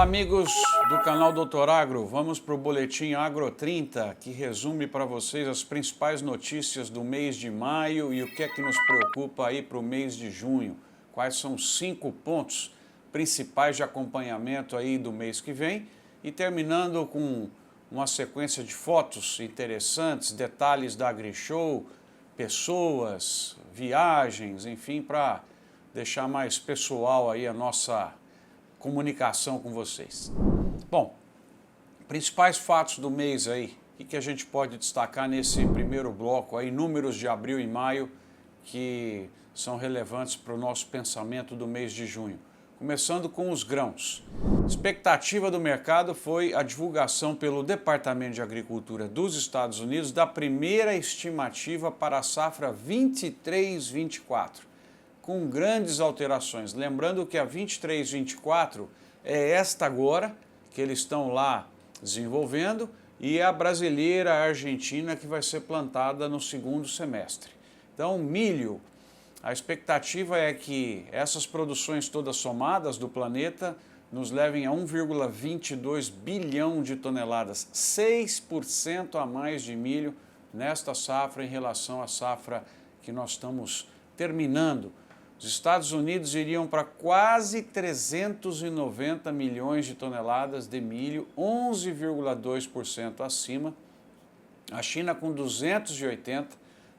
amigos do canal Doutor Agro, vamos para o Boletim Agro 30, que resume para vocês as principais notícias do mês de maio e o que é que nos preocupa aí para o mês de junho. Quais são os 5 pontos principais de acompanhamento aí do mês que vem e terminando com uma sequência de fotos interessantes, detalhes da AgriShow, pessoas, viagens, enfim, para deixar mais pessoal aí a nossa comunicação com vocês. Bom, principais fatos do mês aí, o que a gente pode destacar nesse primeiro bloco aí, números de abril e maio que são relevantes para o nosso pensamento do mês de junho. Começando com os grãos. Expectativa do mercado foi a divulgação pelo Departamento de Agricultura dos Estados Unidos da primeira estimativa para a safra 23-24. Com grandes alterações. Lembrando que a 23-24 é esta agora, que eles estão lá desenvolvendo, e é a brasileira, a argentina, que vai ser plantada no segundo semestre. Então, milho, a expectativa é que essas produções todas somadas do planeta nos levem a 1,22 bilhão de toneladas, 6% a mais de milho nesta safra em relação à safra que nós estamos terminando. Os Estados Unidos iriam para quase 390 milhões de toneladas de milho, 11,2% acima. A China com 280,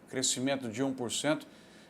crescimento de 1%.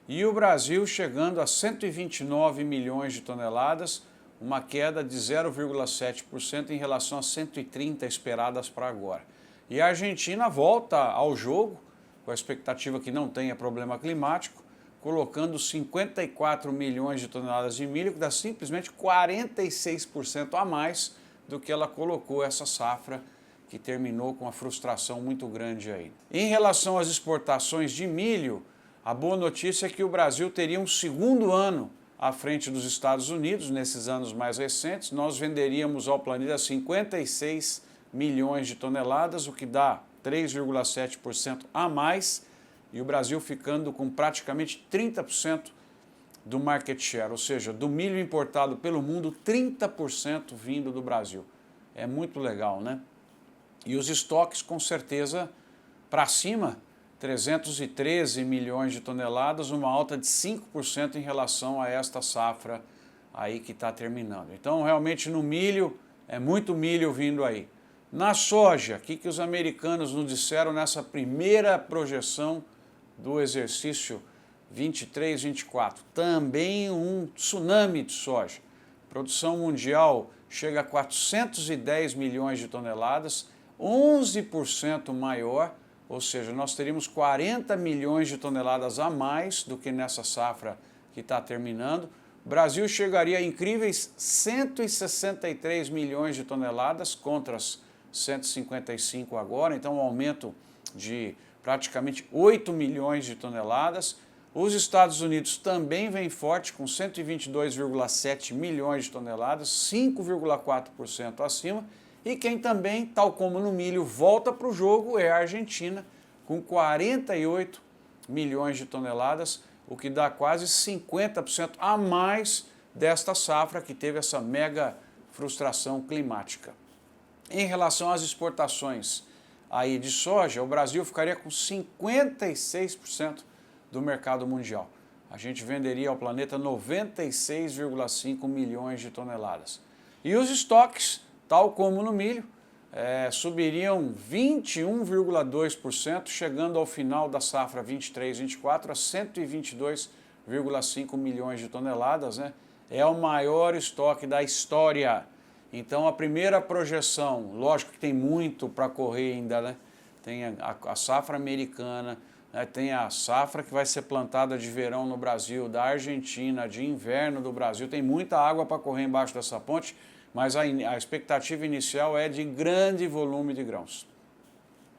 E o Brasil chegando a 129 milhões de toneladas, uma queda de 0,7% em relação a 130 esperadas para agora. E a Argentina volta ao jogo, com a expectativa que não tenha problema climático, colocando 54 milhões de toneladas de milho, que dá simplesmente 46% a mais do que ela colocou essa safra, que terminou com uma frustração muito grande aí. Em relação às exportações de milho, a boa notícia é que o Brasil teria um segundo ano à frente dos Estados Unidos, nesses anos mais recentes. Nós venderíamos ao planeta 56 milhões de toneladas, o que dá 3,7% a mais, e o Brasil ficando com praticamente 30% do market share, ou seja, do milho importado pelo mundo, 30% vindo do Brasil. É muito legal, né? E os estoques, com certeza, para cima, 313 milhões de toneladas, uma alta de 5% em relação a esta safra aí que está terminando. Então, realmente, no milho, é muito milho vindo aí. Na soja, o que os americanos nos disseram nessa primeira projeção do exercício 23-24? Também um tsunami de soja. Produção mundial chega a 410 milhões de toneladas, 11% maior, ou seja, nós teríamos 40 milhões de toneladas a mais do que nessa safra que está terminando. O Brasil chegaria a incríveis 163 milhões de toneladas contra as 155 agora, então um aumento de praticamente 8 milhões de toneladas. Os Estados Unidos também vem forte, com 122,7 milhões de toneladas, 5,4% acima. E quem também, tal como no milho, volta para o jogo é a Argentina, com 48 milhões de toneladas, o que dá quase 50% a mais desta safra que teve essa mega frustração climática. Em relação às exportações aí de soja, o Brasil ficaria com 56% do mercado mundial. A gente venderia ao planeta 96,5 milhões de toneladas. E os estoques, tal como no milho, subiriam 21,2%, chegando ao final da safra 23-24 a 122,5 milhões de toneladas, né? É o maior estoque da história. Então, a primeira projeção, lógico que tem muito para correr ainda, né? Tem a safra americana, né? Tem a safra que vai ser plantada de verão no Brasil, da Argentina, de inverno do Brasil. Tem muita água para correr embaixo dessa ponte, mas a expectativa inicial é de grande volume de grãos.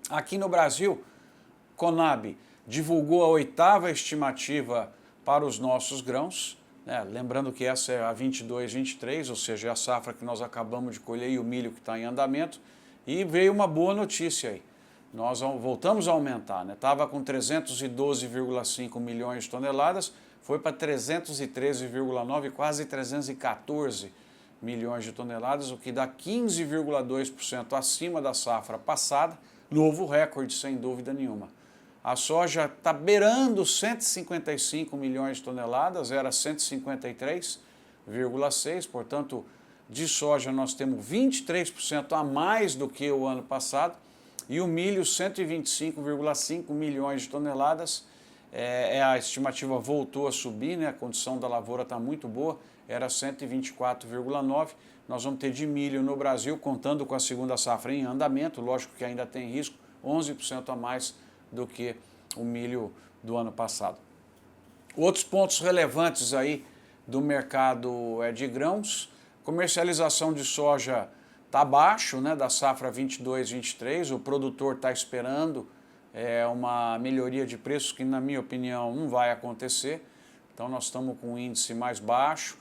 Aqui no Brasil, Conab divulgou a 8ª estimativa para os nossos grãos, lembrando que essa é a 22-23, ou seja, é a safra que nós acabamos de colher e o milho que está em andamento, e veio uma boa notícia aí. Nós voltamos a aumentar, estava com 312,5 milhões de toneladas, foi para 313,9, quase 314 milhões de toneladas, o que dá 15,2% acima da safra passada, novo recorde sem dúvida nenhuma. A soja está beirando 155 milhões de toneladas, era 153,6, portanto, de soja nós temos 23% a mais do que o ano passado, e o milho 125,5 milhões de toneladas, a estimativa voltou a subir, né? A condição da lavoura está muito boa, era 124,9. Nós vamos ter de milho no Brasil, contando com a segunda safra em andamento, lógico que ainda tem risco, 11% a mais do que o milho do ano passado. Outros pontos relevantes aí do mercado de grãos, comercialização de soja está abaixo, né, da safra 22-23, o produtor está esperando uma melhoria de preços que, na minha opinião, não vai acontecer, então nós estamos com um índice mais baixo.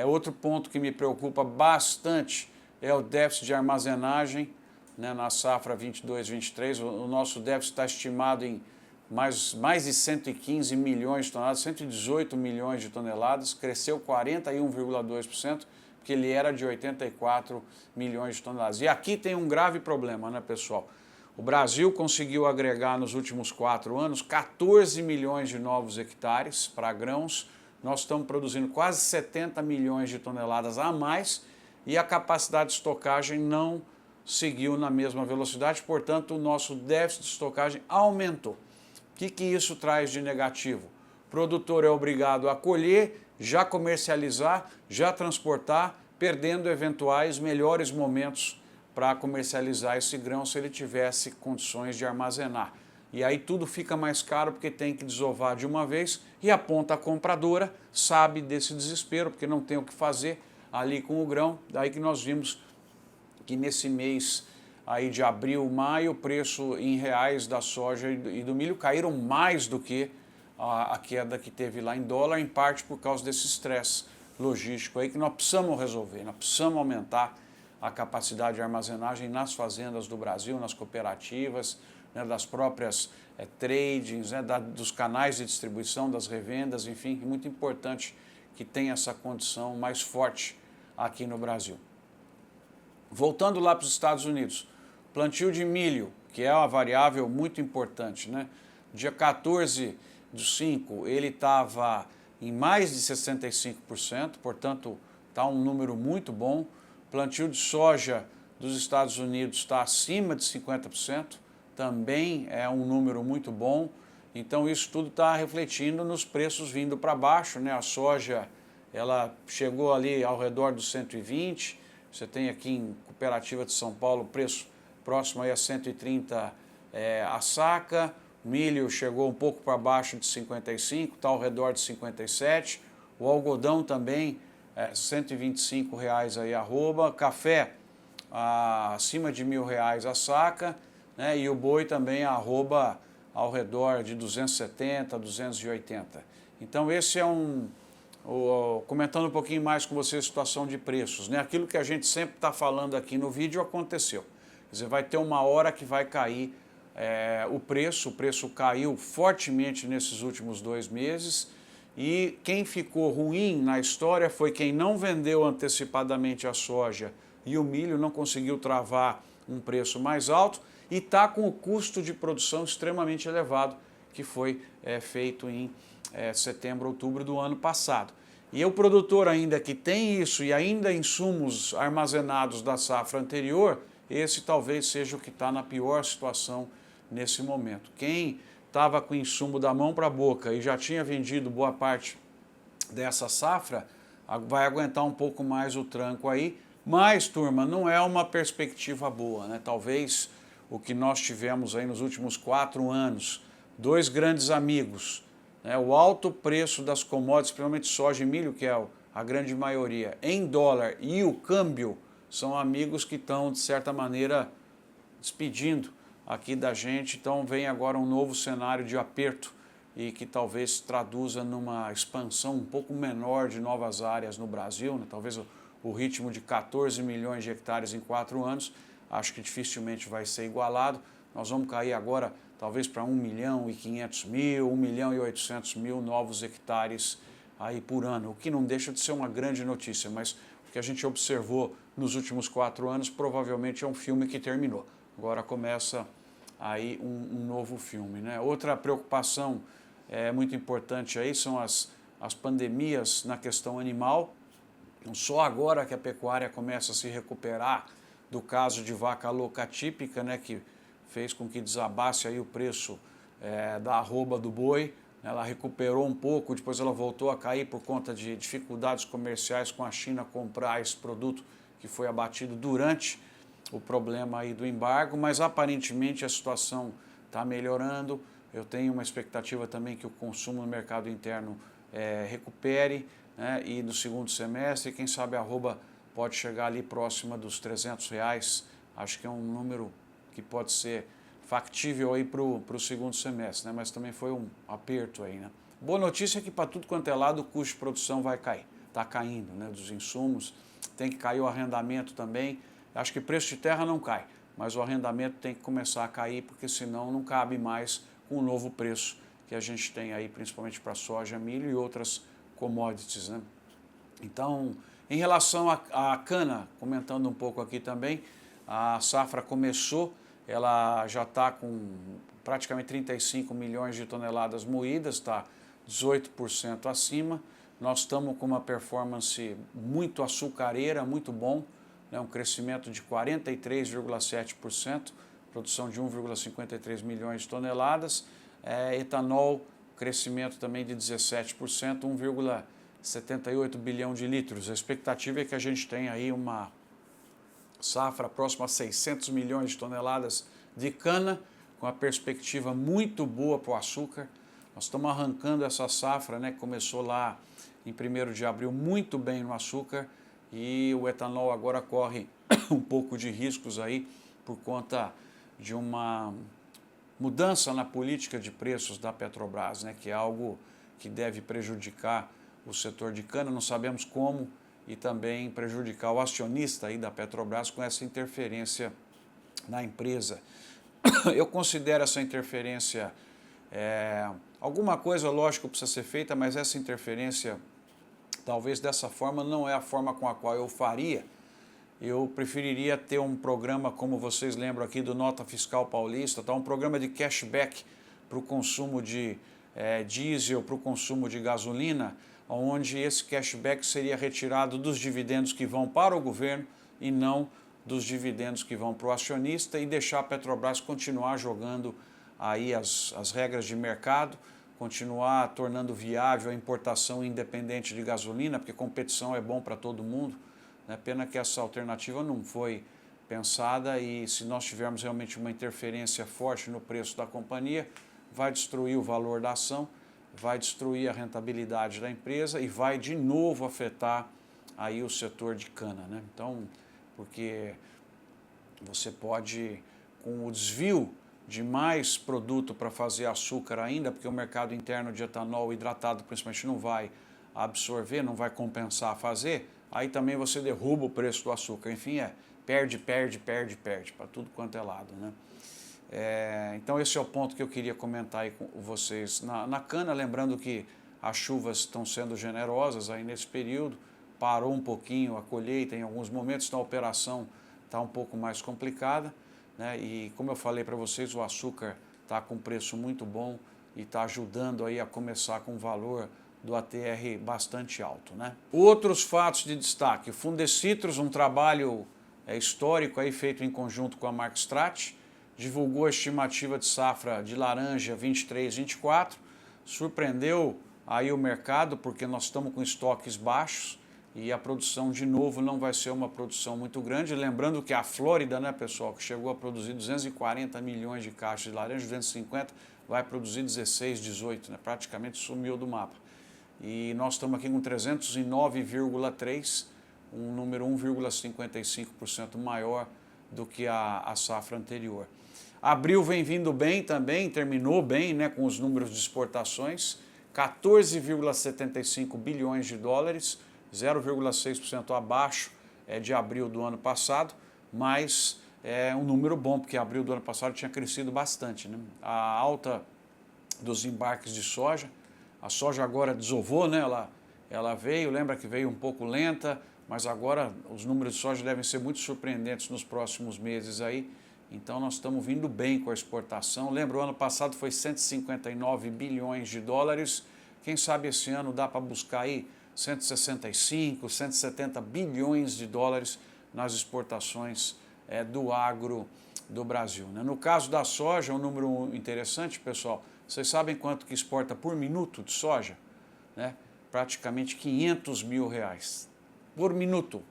Outro ponto que me preocupa bastante é o déficit de armazenagem, né, na safra 22-23, o nosso déficit está estimado em mais de 115 milhões de toneladas, 118 milhões de toneladas, cresceu 41,2%, porque ele era de 84 milhões de toneladas. E aqui tem um grave problema, né, pessoal? O Brasil conseguiu agregar nos últimos 4 anos 14 milhões de novos hectares para grãos, nós estamos produzindo quase 70 milhões de toneladas a mais e a capacidade de estocagem não seguiu na mesma velocidade, portanto o nosso déficit de estocagem aumentou. O que isso traz de negativo? O produtor é obrigado a colher, já comercializar, já transportar, perdendo eventuais melhores momentos para comercializar esse grão se ele tivesse condições de armazenar. E aí tudo fica mais caro porque tem que desovar de uma vez e a ponta compradora sabe desse desespero porque não tem o que fazer ali com o grão. Daí que nós vimos que nesse mês aí de abril, maio, o preço em reais da soja e do milho caíram mais do que a queda que teve lá em dólar, em parte por causa desse estresse logístico aí que nós precisamos resolver, nós precisamos aumentar a capacidade de armazenagem nas fazendas do Brasil, nas cooperativas, né, das próprias tradings, né, dos canais de distribuição, das revendas, enfim, é muito importante que tenha essa condição mais forte aqui no Brasil. Voltando lá para os Estados Unidos, plantio de milho, que é uma variável muito importante, né? Dia 14/5 ele estava em mais de 65%, portanto está um número muito bom. Plantio de soja dos Estados Unidos está acima de 50%, também é um número muito bom. Então isso tudo está refletindo nos preços vindo para baixo, né? A soja ela chegou ali ao redor dos 120, você tem aqui em Cooperativa de São Paulo preço próximo aí a 130 a saca, milho chegou um pouco para baixo de 55, está ao redor de 57, o algodão também R$125 aí arroba, café acima de R$1.000 a saca, né, e o boi também arroba ao redor de 270, 280. Então esse é comentando um pouquinho mais com você a situação de preços, né? Aquilo que a gente sempre está falando aqui no vídeo aconteceu. Quer dizer, vai ter uma hora que vai cair o preço caiu fortemente nesses últimos 2 meses e quem ficou ruim na história foi quem não vendeu antecipadamente a soja e o milho, não conseguiu travar um preço mais alto e está com o custo de produção extremamente elevado que foi feito em setembro, outubro do ano passado. E o produtor ainda que tem isso e ainda insumos armazenados da safra anterior, esse talvez seja o que está na pior situação nesse momento. Quem estava com insumo da mão para a boca e já tinha vendido boa parte dessa safra, vai aguentar um pouco mais o tranco aí, mas, turma, não é uma perspectiva boa, né? Talvez o que nós tivemos aí nos últimos 4 anos, 2 grandes amigos, né? O alto preço das commodities, principalmente soja e milho, que é a grande maioria, em dólar, e o câmbio, são amigos que estão, de certa maneira, despedindo aqui da gente. Então vem agora um novo cenário de aperto e que talvez traduza numa expansão um pouco menor de novas áreas no Brasil, né? Talvez o ritmo de 14 milhões de hectares em 4 anos, acho que dificilmente vai ser igualado. Nós vamos cair agora talvez para 1.500.000, 1.800.000 novos hectares aí por ano, o que não deixa de ser uma grande notícia, mas o que a gente observou nos últimos 4 anos, provavelmente é um filme que terminou. Agora começa aí um novo filme, né? Outra preocupação muito importante aí são as pandemias na questão animal. Então, só agora que a pecuária começa a se recuperar do caso de vaca louca atípica, né, que fez com que desabasse aí o preço da arroba do boi. Ela recuperou um pouco, depois ela voltou a cair por conta de dificuldades comerciais com a China comprar esse produto que foi abatido durante o problema aí do embargo, mas aparentemente a situação está melhorando. Eu tenho uma expectativa também que o consumo no mercado interno recupere, né, e no segundo semestre, quem sabe a arroba pode chegar ali próxima dos R$300. Acho que é um número que pode ser factível aí para o segundo semestre, né? Mas também foi um aperto aí, né? Boa notícia é que para tudo quanto é lado o custo de produção vai cair, está caindo, né? Dos insumos, tem que cair o arrendamento também. Acho que preço de terra não cai, mas o arrendamento tem que começar a cair, porque senão não cabe mais com o novo preço que a gente tem aí, principalmente para soja, milho e outras commodities, né? Então, em relação à cana, comentando um pouco aqui também, a safra começou, ela já está com praticamente 35 milhões de toneladas moídas, está 18% acima. Nós estamos com uma performance muito açucareira, muito bom, né, um crescimento de 43,7%, produção de 1,53 milhões de toneladas. Etanol, crescimento também de 17%, 1,78 bilhão de litros. A expectativa é que a gente tenha aí uma safra próxima a 600 milhões de toneladas de cana, com a perspectiva muito boa para o açúcar. Nós estamos arrancando essa safra, né, que começou lá em 1º de abril muito bem no açúcar, e o etanol agora corre um pouco de riscos aí por conta de uma mudança na política de preços da Petrobras, né, que é algo que deve prejudicar o setor de cana, não sabemos como, e também prejudicar o acionista aí da Petrobras com essa interferência na empresa. Eu considero essa interferência alguma coisa, lógico, precisa ser feita, mas essa interferência, talvez dessa forma, não é a forma com a qual eu faria. Eu preferiria ter um programa, como vocês lembram aqui do Nota Fiscal Paulista, tá? Um programa de cashback para o consumo de diesel, para o consumo de gasolina, onde esse cashback seria retirado dos dividendos que vão para o governo e não dos dividendos que vão para o acionista, e deixar a Petrobras continuar jogando aí as regras de mercado, continuar tornando viável a importação independente de gasolina, porque competição é bom para todo mundo, né? Pena que essa alternativa não foi pensada, e se nós tivermos realmente uma interferência forte no preço da companhia, vai destruir o valor da ação, vai destruir a rentabilidade da empresa e vai de novo afetar aí o setor de cana, né? Então, porque você pode, com o desvio de mais produto para fazer açúcar ainda, porque o mercado interno de etanol hidratado principalmente não vai absorver, não vai compensar a fazer, aí também você derruba o preço do açúcar. Enfim, perde para tudo quanto é lado, né? Então esse é o ponto que eu queria comentar aí com vocês. Na cana, lembrando que as chuvas estão sendo generosas aí nesse período, parou um pouquinho a colheita em alguns momentos, então a operação está um pouco mais complicada, né? E como eu falei para vocês, o açúcar está com preço muito bom e está ajudando aí a começar com o valor do ATR bastante alto, né? Outros fatos de destaque: Fundecitrus, um trabalho histórico aí feito em conjunto com a Markstrat, divulgou a estimativa de safra de laranja 23-24, surpreendeu aí o mercado porque nós estamos com estoques baixos e a produção de novo não vai ser uma produção muito grande. Lembrando que a Flórida, né, pessoal, que chegou a produzir 240 milhões de caixas de laranja, 250, vai produzir 16, 18, né, praticamente sumiu do mapa. E nós estamos aqui com 309,3, um número 1,55% maior do que a safra anterior. Abril vem vindo bem também, terminou bem, né, com os números de exportações, 14,75 bilhões de dólares, 0,6% abaixo de abril do ano passado, mas é um número bom, porque abril do ano passado tinha crescido bastante, né? A alta dos embarques de soja, a soja agora desovou, né? Ela veio, lembra que veio um pouco lenta, mas agora os números de soja devem ser muito surpreendentes nos próximos meses aí. Então nós estamos vindo bem com a exportação. Lembra, o ano passado foi 159 bilhões de dólares. Quem sabe esse ano dá para buscar aí 165, 170 bilhões de dólares nas exportações do agro do Brasil, né? No caso da soja, um número interessante, pessoal, vocês sabem quanto que exporta por minuto de soja? Né? Praticamente 500 mil reais por minuto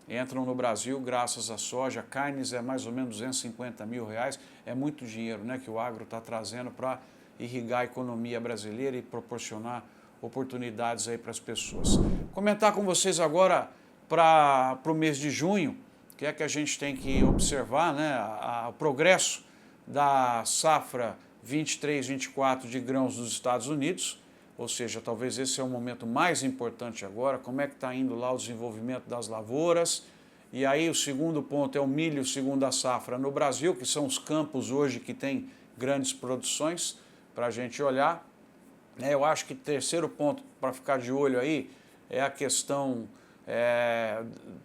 entram no Brasil graças à soja. Carnes é mais ou menos 250 mil reais, é muito dinheiro, né, que o agro está trazendo para irrigar a economia brasileira e proporcionar oportunidades aí para as pessoas. Comentar com vocês agora para o mês de junho, que é que a gente tem que observar, né, o progresso da safra 23-24 de grãos dos Estados Unidos, ou seja, talvez esse é o momento mais importante agora, como é que está indo lá o desenvolvimento das lavouras. E aí o segundo ponto é o milho segunda safra no Brasil, que são os campos hoje que têm grandes produções para a gente olhar. Eu acho que o terceiro ponto para ficar de olho aí é a questão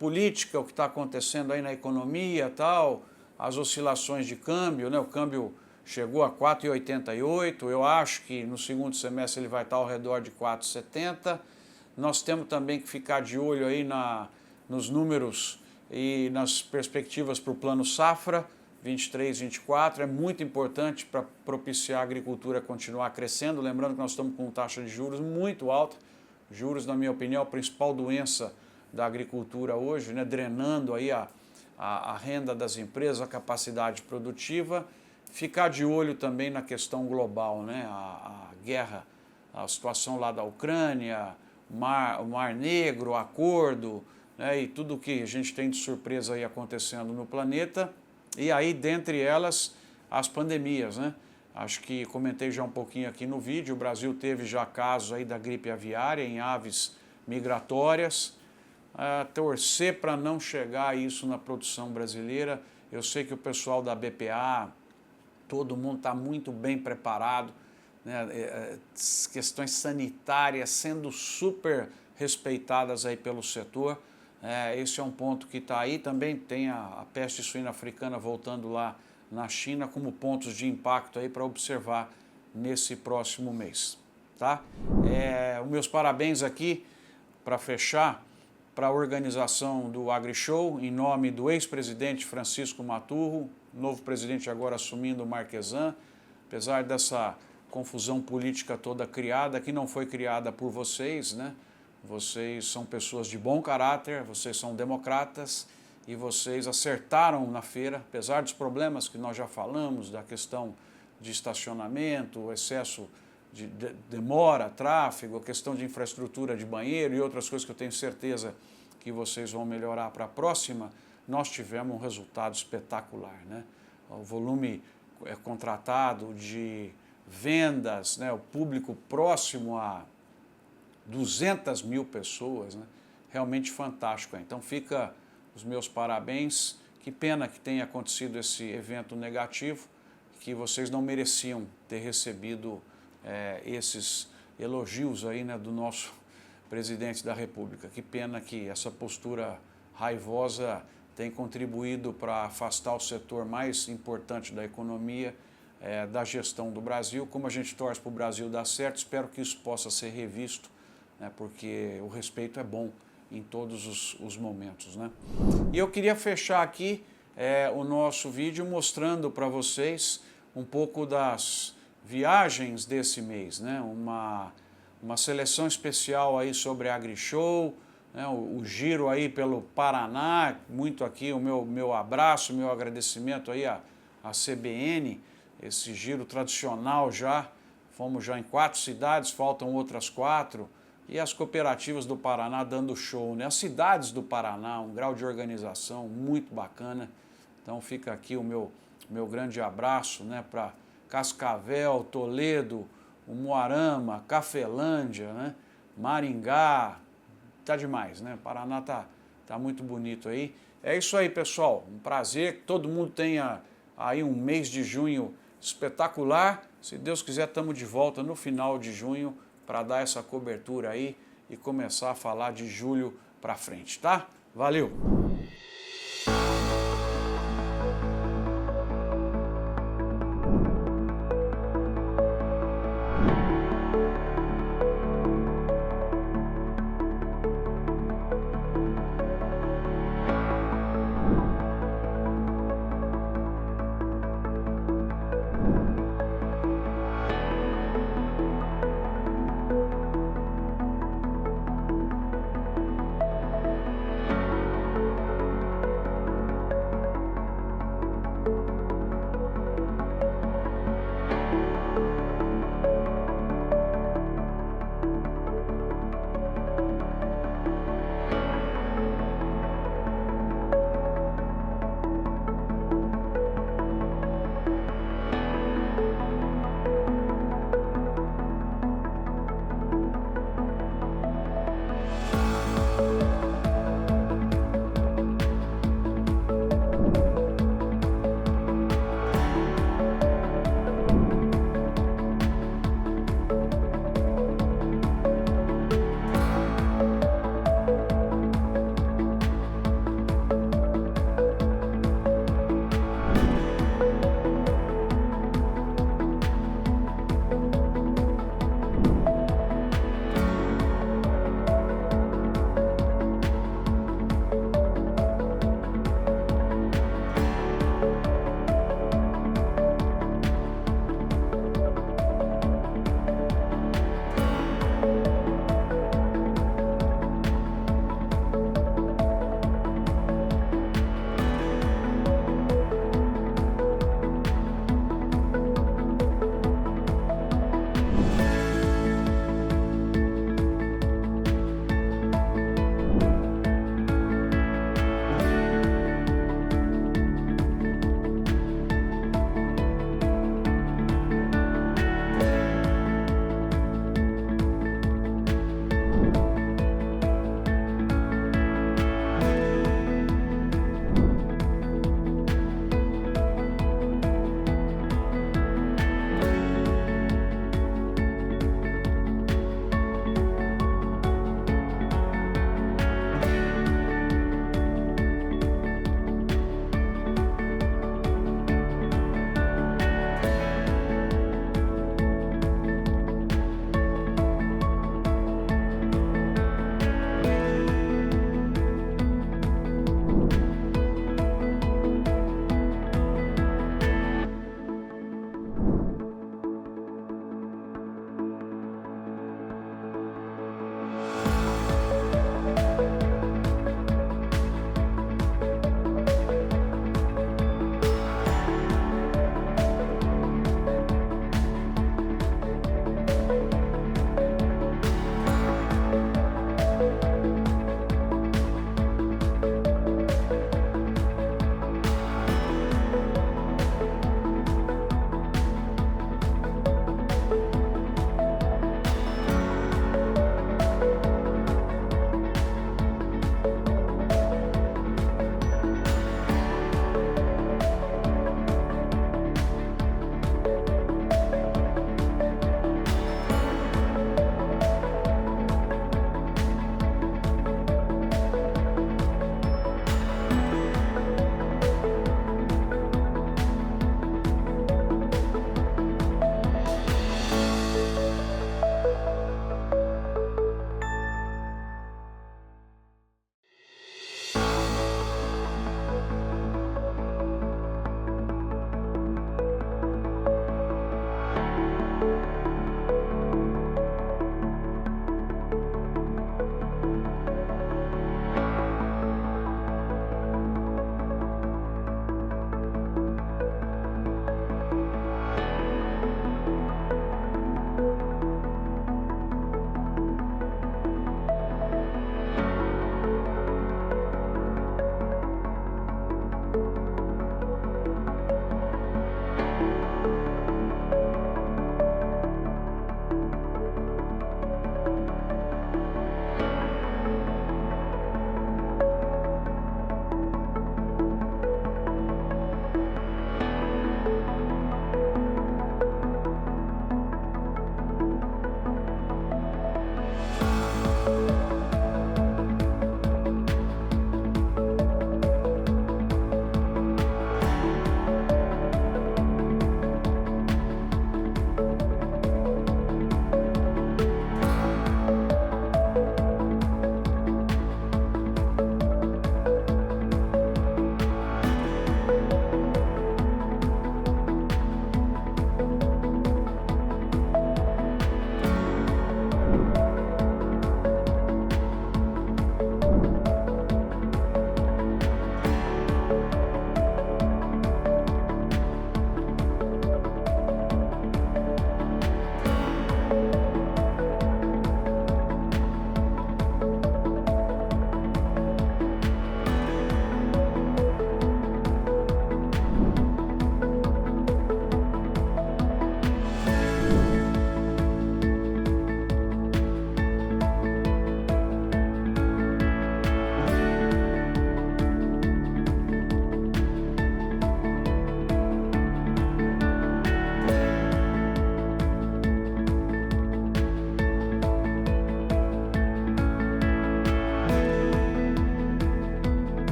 política, o que está acontecendo aí na economia, tal, as oscilações de câmbio, né? O câmbio chegou a 4,88, eu acho que no segundo semestre ele vai estar ao redor de 4,70. Nós temos também que ficar de olho aí nos números e nas perspectivas para o plano safra 23, 24, é muito importante para propiciar a agricultura continuar crescendo, lembrando que nós estamos com taxa de juros muito alta. Juros, na minha opinião, é a principal doença da agricultura hoje, né? Drenando aí a renda das empresas, a capacidade produtiva. Ficar de olho também na questão global, né? A guerra, a situação lá da Ucrânia, o Mar Negro, o acordo, né? E tudo que a gente tem de surpresa aí acontecendo no planeta. E aí, dentre elas, as pandemias, né? Acho que comentei já um pouquinho aqui no vídeo, o Brasil teve já casos aí da gripe aviária em aves migratórias. Torcer para não chegar isso na produção brasileira. Eu sei que o pessoal da BPA, todo mundo está muito bem preparado, né? Questões sanitárias sendo super respeitadas aí pelo setor. Esse é um ponto que está aí. Também tem a peste suína africana voltando lá na China como pontos de impacto aí para observar nesse próximo mês, tá? Os meus parabéns aqui para fechar para a organização do AgriShow, em nome do ex-presidente Francisco Maturro, novo presidente agora assumindo o Marquesan, apesar dessa confusão política toda criada, que não foi criada por vocês, né? Vocês são pessoas de bom caráter, vocês são democratas e vocês acertaram na feira, apesar dos problemas que nós já falamos, da questão de estacionamento, excesso de demora, tráfego, a questão de infraestrutura de banheiro e outras coisas que eu tenho certeza que vocês vão melhorar para a próxima. Nós tivemos um resultado espetacular, né? O volume contratado de vendas, né? O público próximo a 200 mil pessoas, né? Realmente fantástico. Então fica os meus parabéns. Que pena que tenha acontecido esse evento negativo, que vocês não mereciam ter recebido esses elogios aí, né, do nosso presidente da República. Que pena que essa postura raivosa tem contribuído para afastar o setor mais importante da economia, da gestão do Brasil. Como a gente torce para o Brasil dar certo, espero que isso possa ser revisto, né, porque o respeito é bom em todos os momentos, né? E eu queria fechar aqui o nosso vídeo mostrando para vocês um pouco das viagens desse mês, né? Uma seleção especial aí sobre a AgriShow, né? O giro aí pelo Paraná, muito aqui o meu abraço, meu agradecimento aí à CBN, esse giro tradicional já, fomos já em 4 cidades, faltam outras 4, e as cooperativas do Paraná dando show, né? As cidades do Paraná, um grau de organização muito bacana. Então fica aqui o meu grande abraço, né, para Cascavel, Toledo, Umuarama, Cafelândia, né, Maringá, tá demais, né? O Paraná tá muito bonito aí. É isso aí, pessoal. Um prazer que todo mundo tenha aí um mês de junho espetacular. Se Deus quiser, estamos de volta no final de junho para dar essa cobertura aí e começar a falar de julho para frente, tá? Valeu!